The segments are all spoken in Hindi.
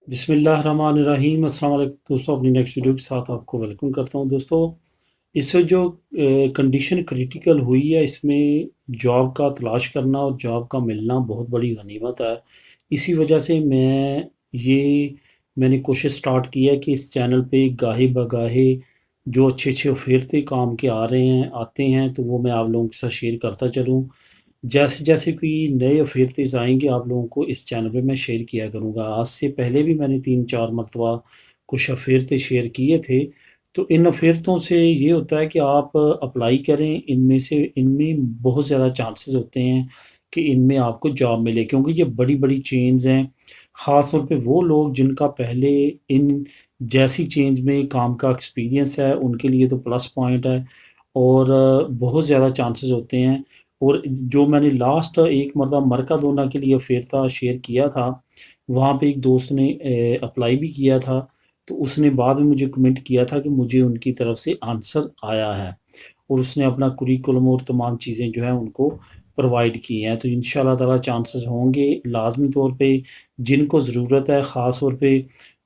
बिस्मिल्लाहिर्रहमानिर्रहीम। अस्सलाम वालेकुम दोस्तों, अपनी नेक्स्ट वीडियो के साथ आपको वेलकम करता हूं। दोस्तों, इससे जो कंडीशन क्रिटिकल हुई है, इसमें जॉब का तलाश करना और जॉब का मिलना बहुत बड़ी गनीमत है। इसी वजह से ये मैंने कोशिश स्टार्ट की है कि इस चैनल पे गाहे बगाहे जो अच्छे अच्छे ऑफेरते काम के आ रहे हैं आते हैं, तो वो मैं आप लोगों के साथ शेयर करता चलूँ। जैसे जैसे कोई नए अफेयर्स आएंगे, आप लोगों को इस चैनल पे मैं शेयर किया करूँगा। आज से पहले भी मैंने 3-4 मरतबा कुछ अफेयर्स शेयर किए थे। तो इन अफेयर्सों से ये होता है कि आप अप्लाई करें, इनमें बहुत ज़्यादा चांसेस होते हैं कि इनमें आपको जॉब मिले, क्योंकि ये बड़ी बड़ी चेन्स हैं। ख़ास तौर पे वो लोग जिनका पहले इन जैसी चेंज में काम का एक्सपीरियंस है, उनके लिए तो प्लस पॉइंट है। और बहुत ज़्यादा चांसेस होते हैं। और जो मैंने लास्ट एक मरतबा मरकाडोना के लिए अफेयर्ता शेयर किया था, वहाँ पे एक दोस्त ने अप्लाई भी किया था। तो उसने बाद में मुझे कमेंट किया था कि मुझे उनकी तरफ से आंसर आया है, और उसने अपना कुरिकुलम और तमाम चीज़ें जो हैं उनको प्रोवाइड की हैं। तो इंशाल्लाह ताला चांसेस होंगे लाजमी तौर पे। जिनको ज़रूरत है, ख़ास तौर पे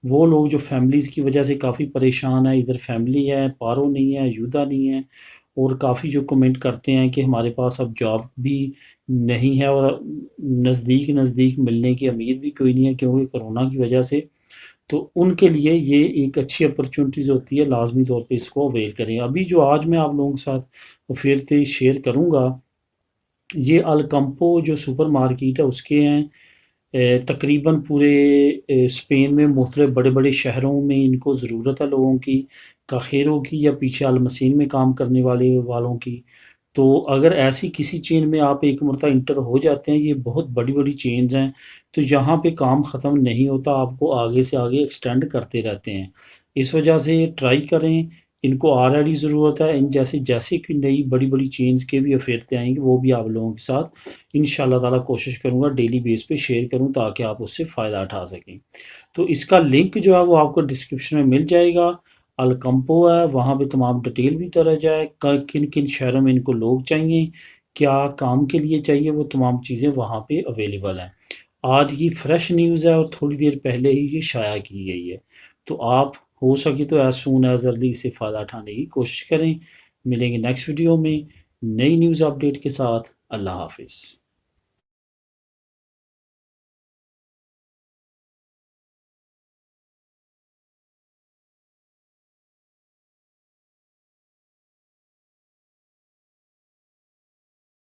वो लोग जो फैमिलीज़ की वजह से काफ़ी परेशान है, इधर फैमिली है, पारो नहीं है, युदा नहीं है, और काफ़ी जो कमेंट करते हैं कि हमारे पास अब जॉब भी नहीं है, और नज़दीक नज़दीक मिलने की उम्मीद भी कोई नहीं है क्योंकि कोरोना की वजह से। तो उनके लिए ये एक अच्छी अपॉर्चुनिटीज़ होती है, लाजमी तौर पे इसको अवेल करें। अभी जो आज मैं आप लोगों के साथ फिर से शेयर करूँगा, ये अलकम्पो जो सुपर मार्केट है उसके हैं। तकरीबन पूरे स्पेन में मुख्तलिफ बड़े बड़े शहरों में इनको ज़रूरत है लोगों की, काखेरों की या पीछे अलमसीन में काम करने वालों की। तो अगर ऐसी किसी चेन में आप एक मरतबा इंटर हो जाते हैं, ये बहुत बड़ी बड़ी चेन्स हैं, तो यहाँ पे काम ख़त्म नहीं होता, आपको आगे से आगे एक्सटेंड करते रहते हैं। इस वजह से ट्राई करें। इनको ऑलरेडी ज़रूरत है। इन जैसे जैसे कि नई बड़ी बड़ी चेन्स के भी अफेरते आएंगे, वो भी आप लोगों के साथ इंशाल्लाह ताला कोशिश करूँगा डेली बेस पे शेयर करूँ, ताकि आप उससे फ़ायदा उठा सकें। तो इसका लिंक जो है वो आपको डिस्क्रिप्शन में मिल जाएगा। अलकम्पो है, वहाँ पे तमाम डिटेल भी दर्ज है, किन किन शहरों में इनको लोग चाहिए, क्या काम के लिए चाहिए, वो तमाम चीज़ें वहाँ पे अवेलेबल हैं। आज की फ्रेश न्यूज़ है और थोड़ी देर पहले ही ये शाया की गई है। तो आप हो सके तो एज सून एज अर्ली इसे फ़ायदा उठाने की कोशिश करें। मिलेंगे नेक्स्ट वीडियो में नई न्यूज़ अपडेट के साथ। अल्लाह हाफिज़।